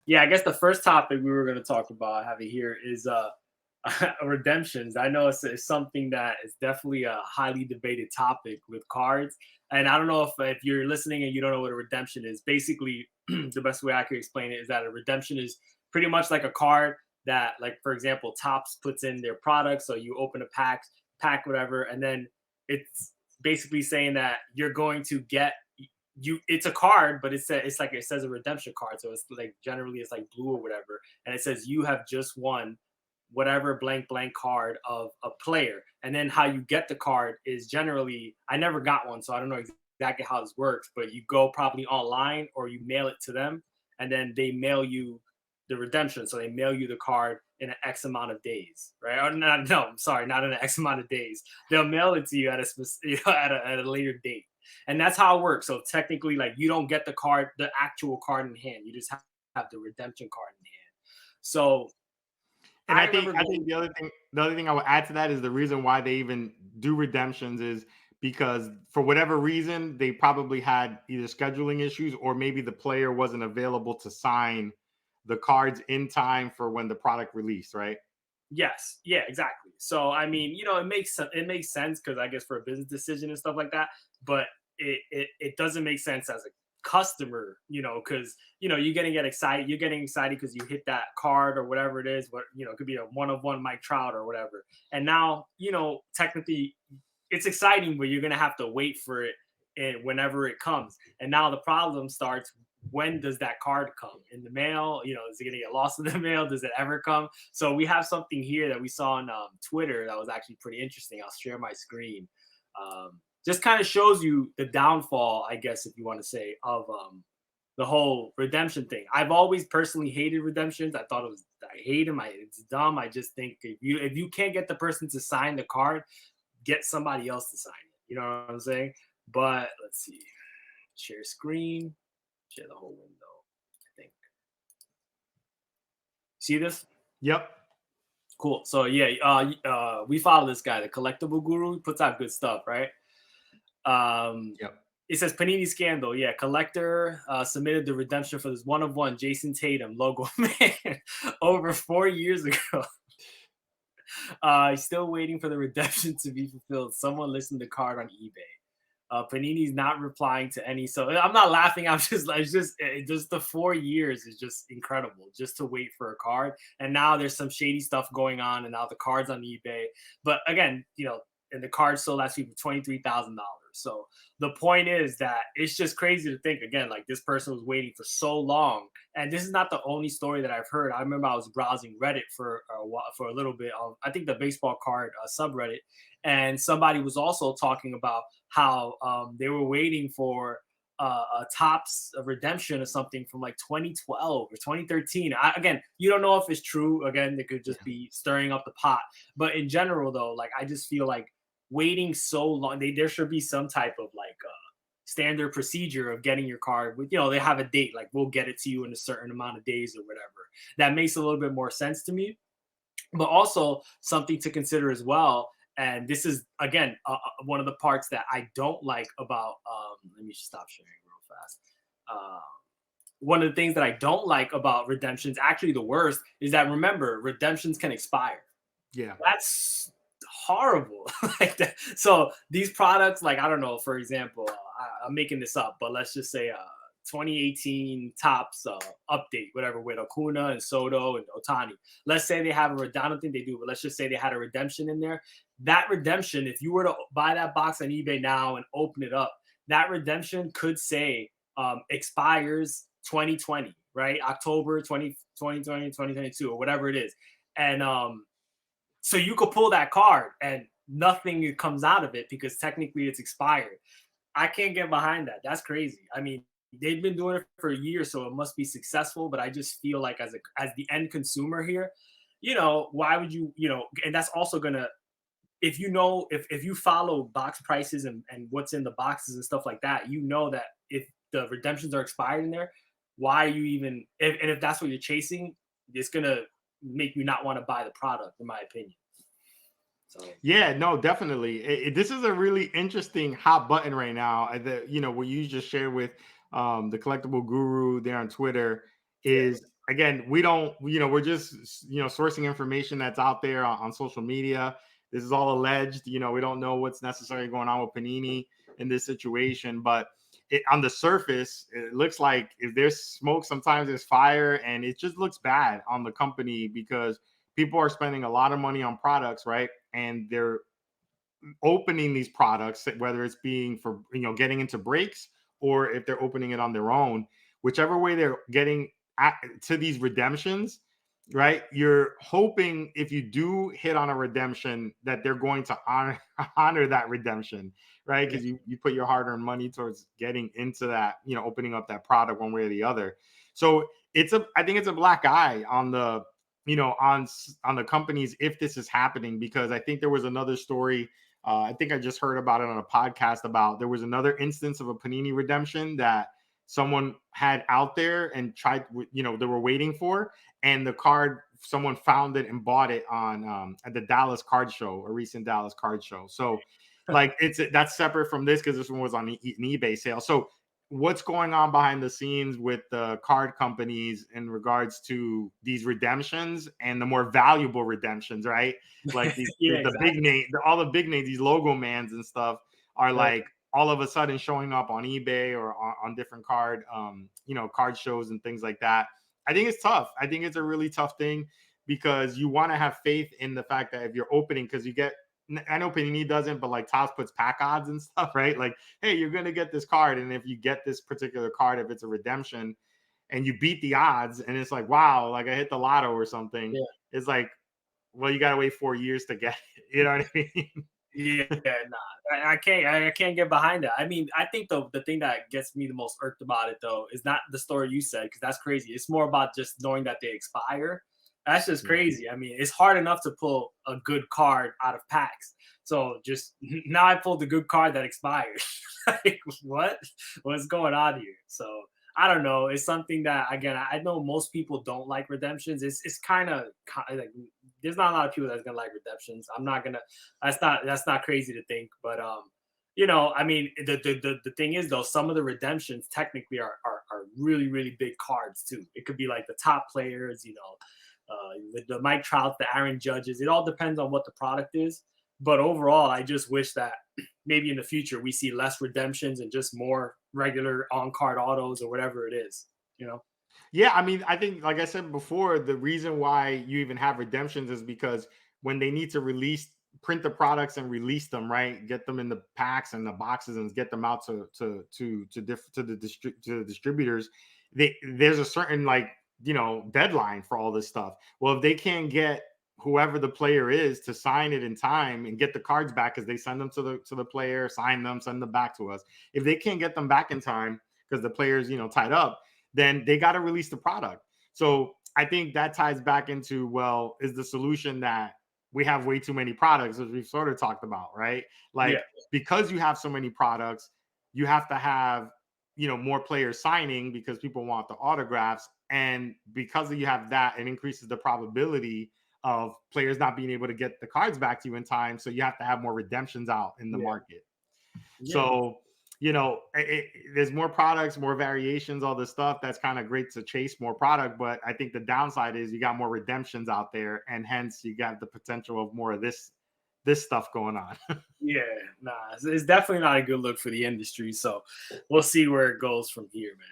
Yeah, I guess the first topic we were going to talk about, I have it here, is redemptions. I know it's something that is definitely a highly debated topic with cards. And I don't know if you're listening and you don't know what a redemption is. Basically, the best way I could explain it is that a redemption is pretty much like a card that, like for example, Tops puts in their product. So you open a pack, whatever, and then it's basically saying that you're going to get you. It's a card, but it's like it says a redemption card. So it's like generally it's like blue or whatever, and it says you have just won whatever blank blank card of a player. And then how you get the card is generally, I never got one, so I don't know exactly how this works, but you go probably online or you mail it to them, and then they mail you the redemption. So they mail you the card in an X amount of days, right? Or not, no, I'm sorry, not in an X amount of days. They'll mail it to you at a specific, at a later date. And that's how it works. So technically, like you don't get the card, the actual card in hand. You just have the redemption card in hand. So And I I think remember I think going. the other thing I would add to that is the reason why they even do redemptions is because for whatever reason they probably had either scheduling issues or maybe the player wasn't available to sign the cards in time for when the product released, right? Yes, yeah, exactly. So I mean, it makes sense because I guess for a business decision and stuff like that, but it doesn't make sense as a customer, because you're getting excited because you hit that card or whatever it is, what it could be a one of one Mike Trout or whatever, and now technically it's exciting, but you're gonna have to wait for it and whenever it comes, and now the problem starts. When does that card come in the mail? Is it gonna get lost in the mail? Does it ever come? So we have something here that we saw on Twitter that was actually pretty interesting. I'll share my screen. Just kind of shows you the downfall, I guess, if you want to say, of the whole redemption thing. I've always personally hated redemptions. I hate them. It's dumb. I just think if you can't get the person to sign the card, get somebody else to sign it. You know what I'm saying? But let's see. Share screen. Share the whole window. I think. See this? Yep. Cool. So yeah, we follow this guy, the collectible guru. He puts out good stuff, right? Um, Yep. it says Panini scandal. Yeah, collector submitted the redemption for this one of one Jason Tatum logo man over 4 years ago. He's still waiting for the redemption to be fulfilled. Someone listed the card on eBay. Panini's not replying to any. So I'm not laughing. I'm just like, just the 4 years is just incredible just to wait for a card. And now there's some shady stuff going on, and now the card's on eBay. But again, and the card sold last week for $23,000. So the point is that it's just crazy to think again, like this person was waiting for so long. And this is not the only story that I've heard. I remember I was browsing Reddit for a little bit. I think the baseball card subreddit, and somebody was also talking about how they were waiting for a Topps redemption or something from like 2012 or 2013. Again, you don't know if it's true. Again, they could just Yeah. be stirring up the pot. But in general, though, like I just feel like waiting so long, there should be some type of like standard procedure of getting your card with, they have a date, like we'll get it to you in a certain amount of days or whatever. That makes a little bit more sense to me, but also something to consider as well. And this is again one of the parts that I don't like about. Let me just stop sharing real fast. Um, One of the things that I don't like about redemptions, actually the worst, is that remember redemptions can expire. Yeah. That's horrible. Like that. So these products, like I don't know, for example, I'm making this up, but let's just say 2018 Tops update, whatever, with Acuna and Soto and Otani. Let's say they have I don't think they do, but let's just say they had a redemption in there. That redemption, if you were to buy that box on eBay now and open it up, that redemption could say expires 2020, right? October 2020, 2022, or whatever it is. And so you could pull that card and nothing comes out of it because technically it's expired. I can't get behind that. That's crazy. I mean, they've been doing it for a year, so it must be successful. But I just feel like as the end consumer here, why would and that's also gonna, if you follow box prices and what's in the boxes and stuff like that, that if the redemptions are expired in there, why are you even if that's what you're chasing, it's gonna make you not want to buy the product, in my opinion. So Yeah, no, definitely. This is a really interesting hot button right now. What you just shared with the collectible guru there on Twitter yeah, is again, we don't, we're just, sourcing information that's out there on social media. This is all alleged. We don't know what's necessarily going on with Panini in this situation, but on the surface, it looks like if there's smoke, sometimes there's fire, and it just looks bad on the company because people are spending a lot of money on products, right? And they're opening these products, whether it's being for getting into breaks or if they're opening it on their own, whichever way they're getting to these redemptions, right? You're hoping if you do hit on a redemption that they're going to honor that redemption, right? Yeah. Because you put your hard-earned money towards getting into that, opening up that product one way or the other. So I think it's a black eye on the on the companies if this is happening, because I think there was another story. I think I just heard about it on a podcast about there was another instance of a Panini redemption that someone had out there and tried, they were waiting for, and the card, someone found it and bought it on at the Dallas card show, a recent Dallas card show. So like that's separate from this because this one was on an eBay sale. So what's going on behind the scenes with the card companies in regards to these redemptions and the more valuable redemptions, right? Like Yeah, the big exactly. name, all the big names, these logo mans and stuff are Right. like all of a sudden showing up on eBay or on different card shows and things like that. I think it's tough. I think it's a really tough thing because you want to have faith in the fact that if you're opening, because you get, I know Panini doesn't, but like Topps puts pack odds and stuff, right? Like, hey, you're going to get this card. And if you get this particular card, if it's a redemption and you beat the odds and it's like, wow, like I hit the lotto or something, Yeah. it's like, well, you got to wait 4 years to get it. You know what I mean? Yeah, nah, I can't get behind that. I mean, I think the thing that gets me the most irked about it though is not the story you said because that's crazy. It's more about just knowing that they expire. That's just Yeah. crazy. I mean, it's hard enough to pull a good card out of packs. So just now I pulled a good card that expired. Like what? What's going on here? So I don't know. It's something that again I know most people don't like redemptions. It's kind of like there's not a lot of people that's gonna like redemptions. I'm not gonna that's not crazy to think, but I mean, the thing is though, some of the redemptions technically are really really big cards too. It could be like the top players, the Mike Trout, the Aaron Judges. It all depends on what the product is. But overall, I just wish that maybe in the future we see less redemptions and just more regular on card autos or whatever it is. You know? Yeah, I mean, I think, like I said before, the reason why you even have redemptions is because when they need to print the products and release them, right? Get them in the packs and the boxes and get them out to the distributors. There's a certain like deadline for all this stuff. Well, if they can't get whoever the player is to sign it in time and get the cards back because they send them to the player, sign them, send them back to us. If they can't get them back in time because the player's tied up, then they got to release the product. So I think that ties back into, well, is the solution that we have way too many products, as we've sort of talked about, right? Yeah, Like, because you have so many products, you have to have, more players signing because people want the autographs. And because you have that, it increases the probability of players not being able to get the cards back to you in time. So you have to have more redemptions out in the yeah, market. yeah. So, there's more products, more variations, all this stuff. That's kind of great to chase more product. But I think the downside is you got more redemptions out there, and hence you got the potential of more of this stuff going on. Yeah, nah, it's definitely not a good look for the industry. So we'll see where it goes from here, man.